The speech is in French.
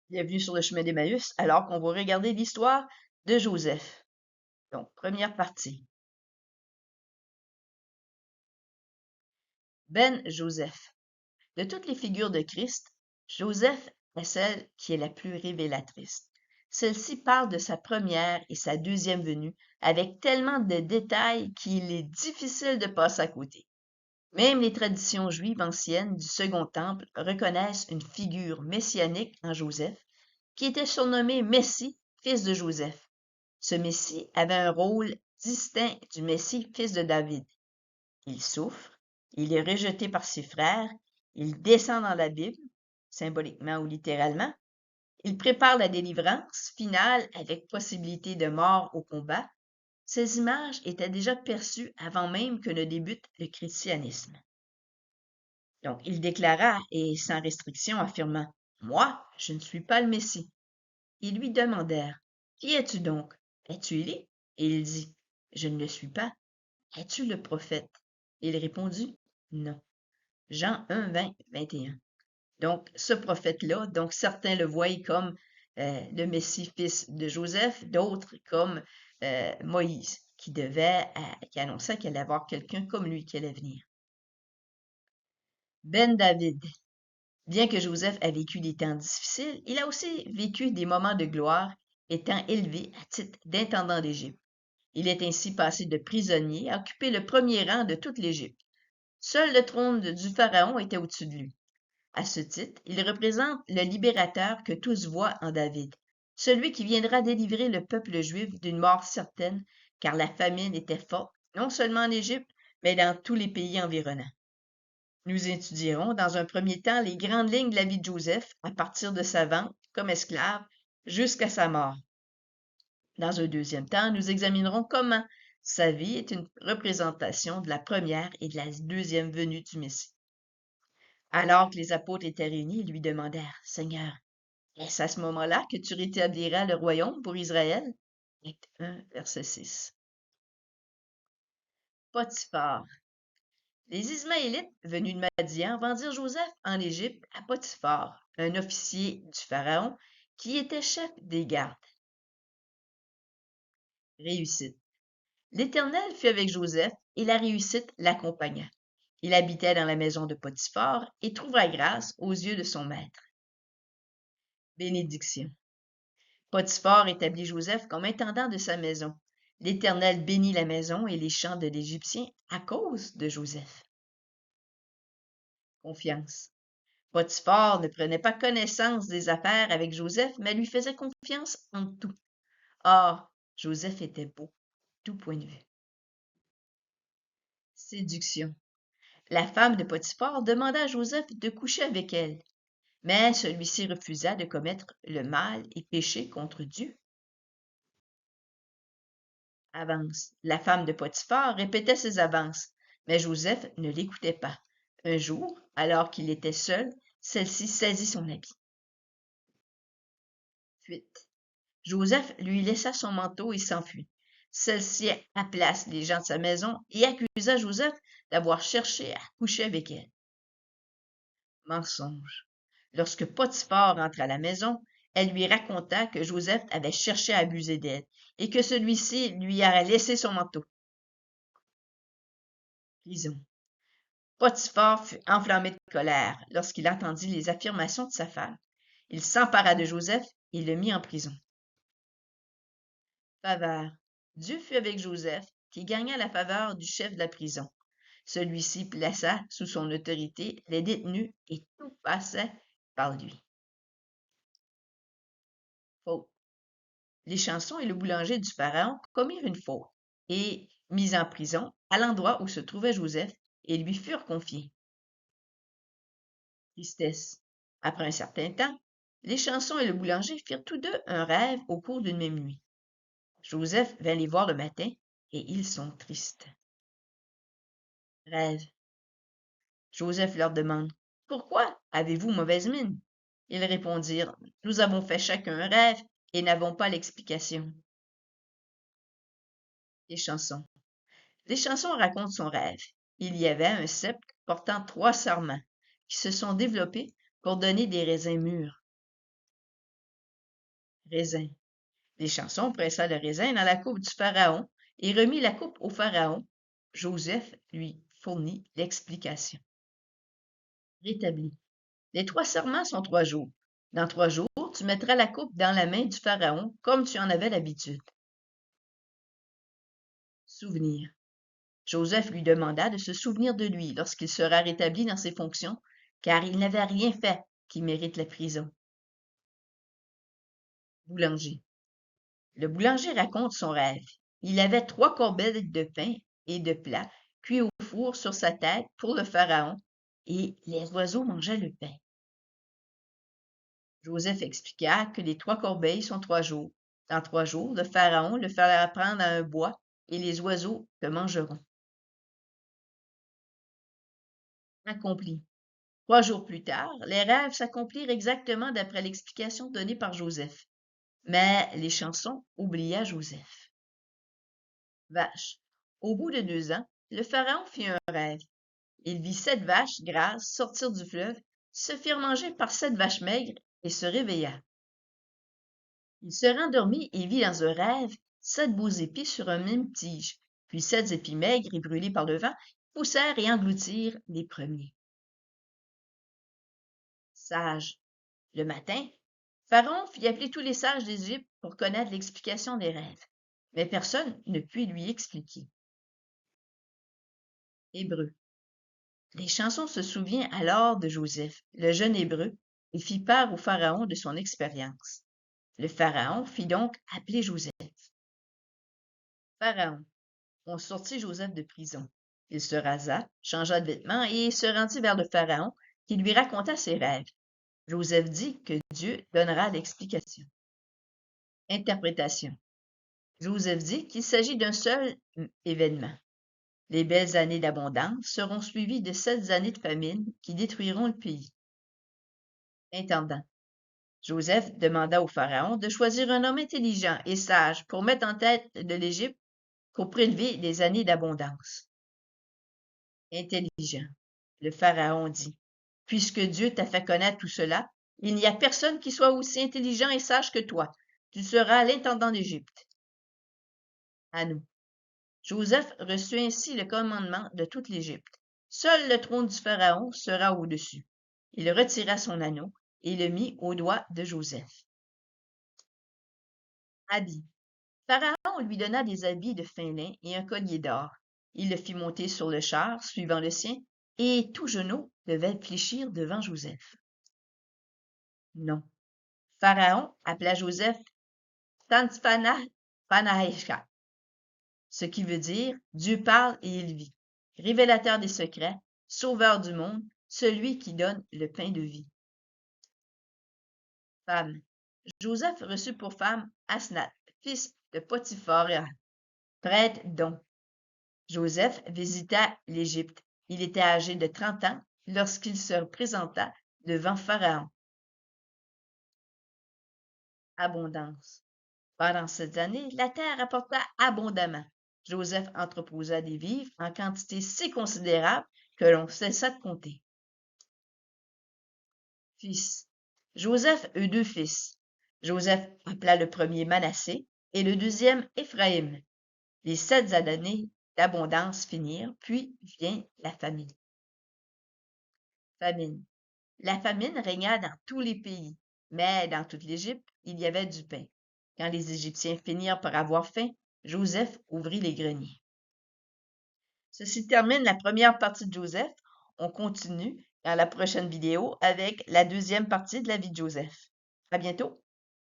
Bienvenue sur le chemin d'Emmaüs, alors qu'on va regarder l'histoire de Joseph. Donc, première partie. Ben Joseph. De toutes les figures de Christ, Joseph est celle qui est la plus révélatrice. Celle-ci parle de sa première et sa deuxième venue avec tellement de détails qu'il est difficile de passer à côté. Même les traditions juives anciennes du Second Temple reconnaissent une figure messianique en Joseph, qui était surnommé Messie, fils de Joseph. Ce Messie avait un rôle distinct du Messie, fils de David. Il souffre, il est rejeté par ses frères, il descend dans la Bible, symboliquement ou littéralement, il prépare la délivrance finale avec possibilité de mort au combat. Ces images étaient déjà perçues avant même que ne débute le christianisme. Donc, il déclara, et sans restriction, affirmant: Moi, je ne suis pas le Messie. Ils lui demandèrent: Qui es-tu donc? Es-tu Élie? Et il dit: Je ne le suis pas. Es-tu le prophète? Il répondit: Non. Jean 1, 20, 21. Donc, ce prophète-là, donc certains le voient comme le Messie, fils de Joseph, d'autres comme Moïse, qui annonçait qu'il allait avoir quelqu'un comme lui qui allait venir. Ben David. Bien que Joseph ait vécu des temps difficiles, il a aussi vécu des moments de gloire, étant élevé à titre d'intendant d'Égypte. Il est ainsi passé de prisonnier à occuper le premier rang de toute l'Égypte. Seul le trône du pharaon était au-dessus de lui. À ce titre, il représente le libérateur que tous voient en David, celui qui viendra délivrer le peuple juif d'une mort certaine, car la famine était forte, non seulement en Égypte, mais dans tous les pays environnants. Nous étudierons dans un premier temps les grandes lignes de la vie de Joseph à partir de sa vente comme esclave jusqu'à sa mort. Dans un deuxième temps, nous examinerons comment sa vie est une représentation de la première et de la deuxième venue du Messie. Alors que les apôtres étaient réunis, ils lui demandèrent: Seigneur, est-ce à ce moment-là que tu rétabliras le royaume pour Israël? Acte 1, verset 6. Potiphar. Les Ismaélites, venus de Madian, vendirent Joseph en Égypte à Potiphar, un officier du Pharaon qui était chef des gardes. Réussite. L'Éternel fut avec Joseph et la réussite l'accompagna. Il habitait dans la maison de Potiphar et trouva grâce aux yeux de son maître. Bénédiction. Potiphar établit Joseph comme intendant de sa maison. L'Éternel bénit la maison et les champs de l'Égyptien à cause de Joseph. Confiance. Potiphar ne prenait pas connaissance des affaires avec Joseph, mais lui faisait confiance en tout. Or, Joseph était beau, de tout point de vue. Séduction. La femme de Potiphar demanda à Joseph de coucher avec elle, mais celui-ci refusa de commettre le mal et pécher contre Dieu. Avance. La femme de Potiphar répétait ses avances, mais Joseph ne l'écoutait pas. Un jour, alors qu'il était seul, celle-ci saisit son habit. Fuite. Joseph lui laissa son manteau et s'enfuit. Celle-ci appela les gens de sa maison et accusa Joseph d'avoir cherché à coucher avec elle. Mensonge. Lorsque Potiphar rentra à la maison, elle lui raconta que Joseph avait cherché à abuser d'elle et que celui-ci lui aurait laissé son manteau. Prison. Potiphar fut enflammé de colère lorsqu'il entendit les affirmations de sa femme. Il s'empara de Joseph et le mit en prison. Faveur. Dieu fut avec Joseph, qui gagna la faveur du chef de la prison. Celui-ci plaça sous son autorité les détenus et tout passait par lui. Faute. Les chansons et le boulanger du pharaon commirent une faute et, mis en prison à l'endroit où se trouvait Joseph, et lui furent confiés. Tristesse. Après un certain temps, les chansons et le boulanger firent tous deux un rêve au cours d'une même nuit. Joseph vint les voir le matin, et ils sont tristes. Rêve. Joseph leur demande: Pourquoi avez-vous mauvaise mine? Ils répondirent: Nous avons fait chacun un rêve et n'avons pas l'explication. Les chansons. Les chansons racontent son rêve. Il y avait un sceptre portant 3 sarments qui se sont développés pour donner des raisins mûrs. Raisin. Les chansons pressa le raisin dans la coupe du pharaon et remit la coupe au pharaon. Joseph lui fournit l'explication. Rétabli. Les 3 serments sont 3 jours. Dans 3 jours, tu mettras la coupe dans la main du pharaon comme tu en avais l'habitude. Souvenir. Joseph lui demanda de se souvenir de lui lorsqu'il sera rétabli dans ses fonctions, car il n'avait rien fait qui mérite la prison. Boulanger. Le boulanger raconte son rêve. Il avait 3 corbeilles de pain et de plats cuits au four sur sa tête pour le pharaon, et les oiseaux mangeaient le pain. Joseph expliqua que les 3 corbeilles sont 3 jours. Dans 3 jours, le pharaon le fera prendre à un bois, et les oiseaux le mangeront. Accompli. 3 jours plus tard, les rêves s'accomplirent exactement d'après l'explication donnée par Joseph. Mais les chansons oubliaient Joseph. Vache. Au bout de 2 ans, le pharaon fit un rêve. Il vit 7 vaches grasses sortir du fleuve, se firent manger par 7 vaches maigres et se réveilla. Il se rendormit et vit dans un rêve 7 beaux épis sur une même tige, puis 7 épis maigres et brûlés par le vent poussèrent et engloutirent les premiers. Sage. Le matin, Pharaon fit appeler tous les sages d'Égypte pour connaître l'explication des rêves, mais personne ne put lui expliquer. Hébreu. Les chansons se souviennent alors de Joseph, le jeune Hébreu, et fit part au Pharaon de son expérience. Le Pharaon fit donc appeler Joseph. Pharaon. On sortit Joseph de prison. Il se rasa, changea de vêtements et se rendit vers le Pharaon, qui lui raconta ses rêves. Joseph dit que Dieu donnera l'explication. Interprétation. Joseph dit qu'il s'agit d'un seul événement. Les belles années d'abondance seront suivies de 7 années de famine qui détruiront le pays. Intendant. Joseph demanda au Pharaon de choisir un homme intelligent et sage pour mettre en tête de l'Égypte pour prélever des années d'abondance. Intelligent. Le Pharaon dit, puisque Dieu t'a fait connaître tout cela, il n'y a personne qui soit aussi intelligent et sage que toi. Tu seras l'intendant d'Égypte. À nous. Joseph reçut ainsi le commandement de toute l'Égypte. Seul le trône du Pharaon sera au-dessus. Il retira son anneau et le mit au doigt de Joseph. Habit. Pharaon lui donna des habits de fin lin et un collier d'or. Il le fit monter sur le char suivant le sien, et tout genou devait fléchir devant Joseph. Non. Pharaon appela Joseph Tanspanah-Panehaïcha, ce qui veut dire Dieu parle et il vit, révélateur des secrets, sauveur du monde, celui qui donne le pain de vie. Femme. Joseph reçut pour femme Asnath, fils de Potiphar, prêtre d'On. Joseph visita l'Égypte. Il était âgé de 30 ans lorsqu'il se présenta devant Pharaon. Abondance. Pendant cette année, la terre apporta abondamment. Joseph entreposa des vivres en quantité si considérable que l'on cessa de compter. Fils. Joseph eut 2 fils. Joseph appela le premier Manassé et le deuxième Éphraïm. Les 7 années d'abondance finirent, puis vient la famine. Famine. La famine régna dans tous les pays, mais dans toute l'Égypte, il y avait du pain. Quand les Égyptiens finirent par avoir faim, Joseph ouvrit les greniers. Ceci termine la première partie de Joseph. On continue dans la prochaine vidéo avec la deuxième partie de la vie de Joseph. À bientôt!